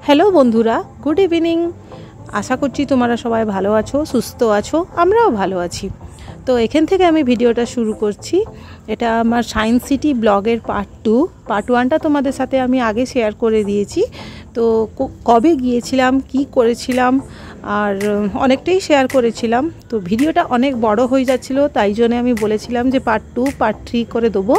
Hello বন্ধুরা, good evening. আশা করছি তোমরা সবাই ভালো আছো, সুস্থ আছো, আমরাও ভালো আছি। তো এখান থেকে আমি ভিডিওটা শুরু করছি। এটা আমার সায়েন্স সিটি ব্লগের পার্ট 1টা তোমাদের সাথে আমি আগে শেয়ার করে দিয়েছি। তো কবে গিয়েছিলাম, কি করেছিলাম, আর অনেকটাই শেয়ার করেছিলাম। তো ভিডিওটা অনেক বড় হয়ে যাচ্ছিল, তাই জন্য আমি বলেছিলাম যে পার্ট 2 পার্ট 3 করে দেবো,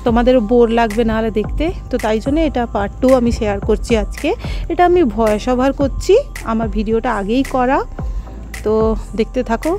তোমাদেরও বোর লাগবে নাহলে দেখতে। তো তাই জন্য এটা পার্ট 2 আমি শেয়ার করছি আজকে। এটা আমি ভয়েস ওভার করছি, আমার ভিডিওটা আগেই করা। তো দেখতে থাকো।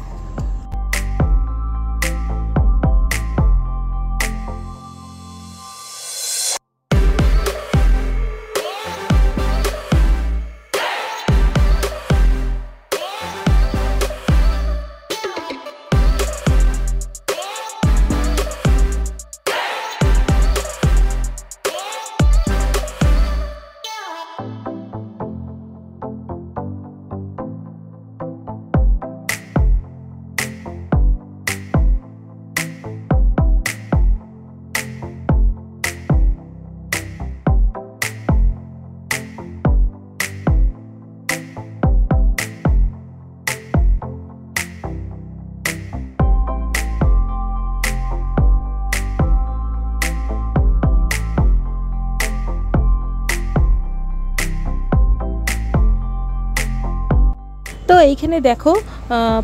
তো এইখানে দেখো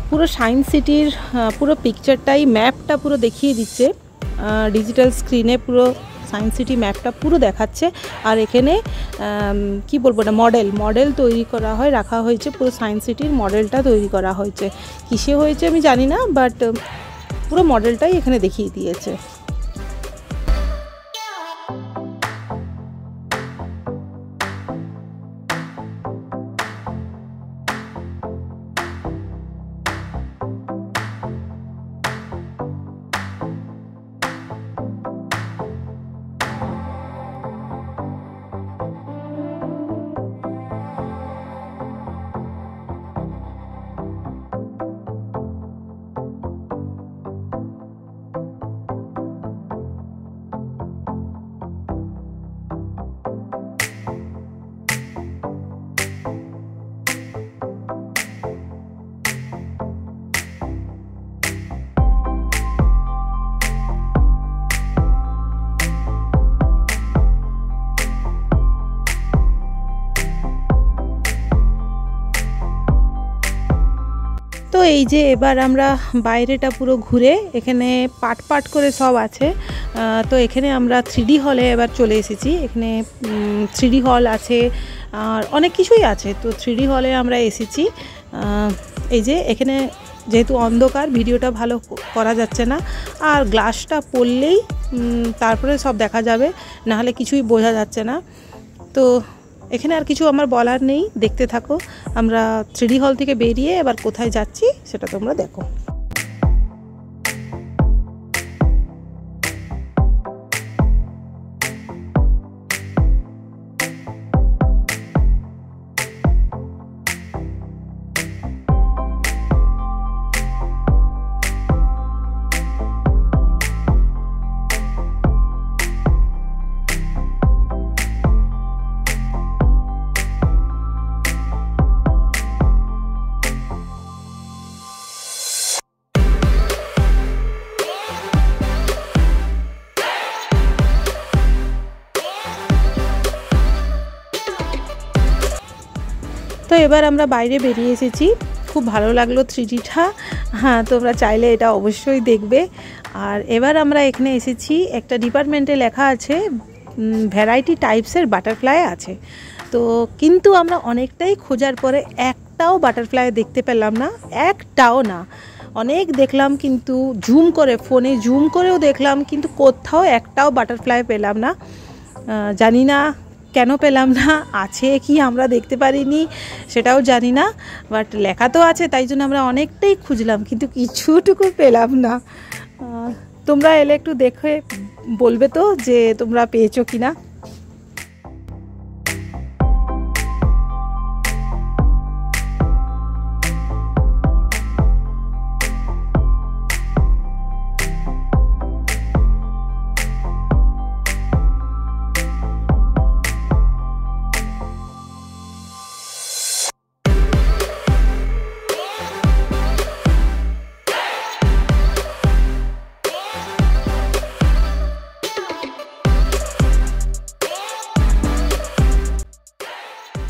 পুরো সায়েন্স সিটির পুরো পিকচারটাই, ম্যাপটা পুরো দেখিয়ে দিচ্ছে। ডিজিটাল স্ক্রিনে পুরো সায়েন্স সিটি ম্যাপটা পুরো দেখাচ্ছে। আর এখানে কি বলবো না, মডেল তৈরি করা হয়, রাখা হয়েছে। পুরো সায়েন্স সিটির মডেলটা তৈরি করা হয়েছে। কিসে হয়েছে আমি জানি না, বাট পুরো মডেলটাই এখানে দেখিয়ে দিয়েছে। তো এই যে এবার আমরা বাইরেটা পুরো ঘুরে, এখানে পার্ট করে সব আছে। তো এখানে আমরা 3D হলে এবার চলে এসেছি। এখানে 3D হল আছে আর অনেক কিছুই আছে। তো 3D হলে আমরা এসেছি। এই যে এখানে যেহেতু অন্ধকার, ভিডিওটা ভালো করা যাচ্ছে না, আর গ্লাসটা পড়লেই তারপরে সব দেখা যাবে, নাহলে কিছুই বোঝা যাচ্ছে না। তো এখানে আর কিছু আমার বলার নেই, দেখতে থাকো। আমরা 3D হল থেকে বেরিয়ে এবার কোথায় যাচ্ছি সেটা তোমরা দেখো। তো এবার আমরা বাইরে বেরিয়ে এসেছি। খুব ভালো লাগলো 3Dটা। হ্যাঁ, তোমরা চাইলে এটা অবশ্যই দেখবে। আর এবার আমরা এখানে এসেছি, একটা ডিপার্টমেন্টে লেখা আছে ভ্যারাইটি টাইপসের বাটারফ্লাই আছে। তো কিন্তু আমরা অনেকটাই খোঁজার পরে একটাও বাটারফ্লাই দেখতে পেলাম না, একটাও না। অনেক দেখলাম, কিন্তু ফোনে জুম করেও দেখলাম, কিন্তু কোথাও একটাও বাটারফ্লাই পেলাম না। জানি না কেন পেলাম না, আছে কি আমরা দেখতে পারিনি সেটাও জানি না, বাট লেখা তো আছে, তাই জন্য আমরা অনেকটাই খুঁজলাম, কিন্তু কিছুটুকু পেলাম না। তোমরা এলে একটু দেখে বলবে তো যে তোমরা পেয়েছো কিনা।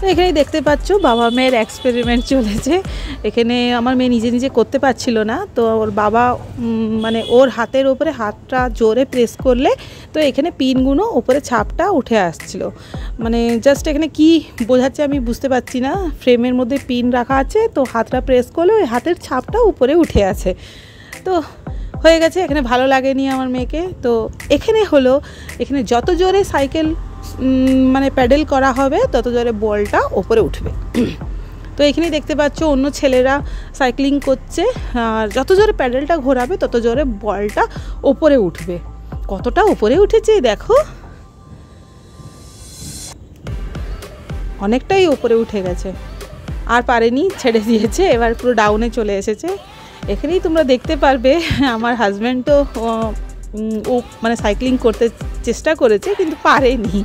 তো এখানেই দেখতে পাচ্ছ বাবা মেয়ের এক্সপেরিমেন্ট চলেছে। এখানে আমার মেয়ে নিজে নিজে করতে পারছিল না, তো ওর বাবা মানে ওর হাতের ওপরে হাতটা জোরে প্রেস করলে তো এখানে পিনগুলো ওপরে ছাপটা উঠে আসছিল। মানে জাস্ট এখানে কি বোঝাচ্ছে আমি বুঝতে পারছি না। ফ্রেমের মধ্যে পিন রাখা আছে, তো হাতটা প্রেস করলে ওই হাতের ছাপটা উপরে উঠে আছে। তো হয়ে গেছে। এখানে ভালো লাগেনি আমার মেয়েকে। তো এখানে হলো, এখানে যত জোরে সাইকেল মানে প্যাডেল করা হবে তত জোরে বলটা ওপরে উঠবে। তো এখানেই দেখতে পাচ্ছ অন্য ছেলেরা সাইক্লিং করছে, আর যত জোরে প্যাডেলটা ঘোরাবে তত জোরে বলটা ওপরে উঠবে। কতটা ওপরে উঠেছে দেখো, অনেকটাই ওপরে উঠে গেছে। আর পারেনি, ছেড়ে দিয়েছে, এবার পুরো ডাউনে চলে এসেছে। এখানেই তোমরা দেখতে পারবে আমার হাজব্যান্ডও ও মানে সাইক্লিং করতে চেষ্টা করেছে কিন্তু পারেনি।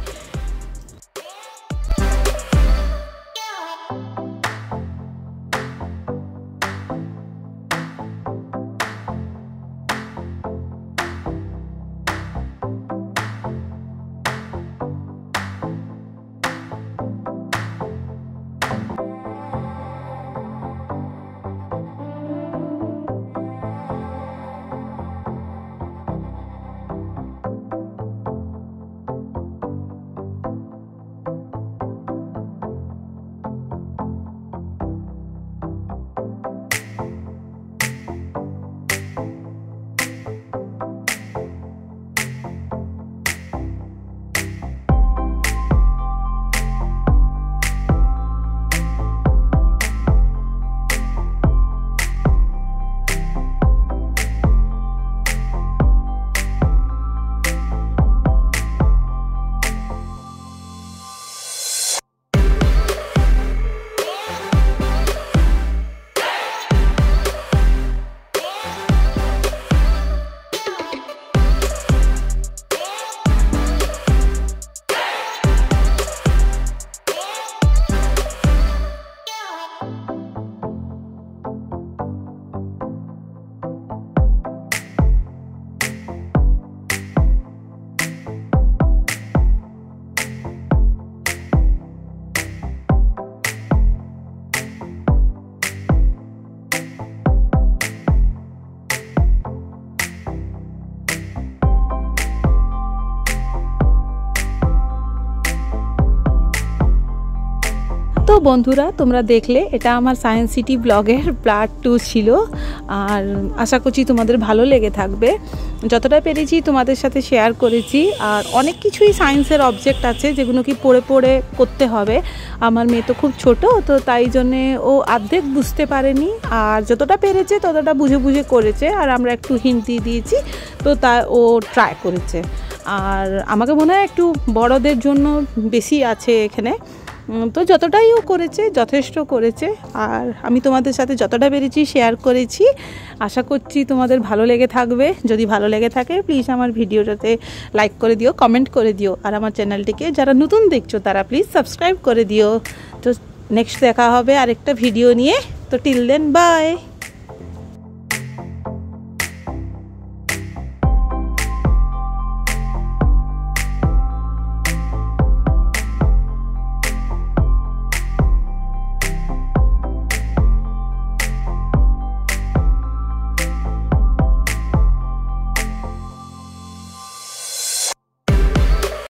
তো বন্ধুরা তোমরা দেখলে এটা আমার সায়েন্স সিটি ব্লগের পার্ট 2 ছিল। আর আশা করছি তোমাদের ভালো লেগে থাকবে। যতটা পেরেছি তোমাদের সাথে শেয়ার করেছি। আর অনেক কিছুই সায়েন্সের অবজেক্ট আছে যেগুলো কি পড়ে পড়ে করতে হবে। আমার মেয়ে তো খুব ছোট, তো তাই জন্যে ও অর্ধেক বুঝতে পারেনি, আর যতটা পেরেছে ততটা বুঝে বুঝে করেছে। আর আমরা একটু হিন্ট দিয়ে দিয়েছি, তো তা ও ট্রাই করেছে। আর আমাকে মনে হয় একটু বড়দের জন্য বেশি আছে এখানে। তো যতটাই ও করেছে যথেষ্ট করেছে। আর আমি তোমাদের সাথে যতটা পেরেছি শেয়ার করেছি। আশা করছি তোমাদের ভালো লেগে থাকবে। যদি ভালো লেগে থাকে প্লিজ আমার ভিডিওটাতে লাইক করে দিও, কমেন্ট করে দিও। আর আমার চ্যানেলটিকে যারা নতুন দেখছো তারা প্লিজ সাবস্ক্রাইব করে দিও। তো নেক্সট দেখা হবে আরেকটা ভিডিও নিয়ে। তো টিল দেন বাই।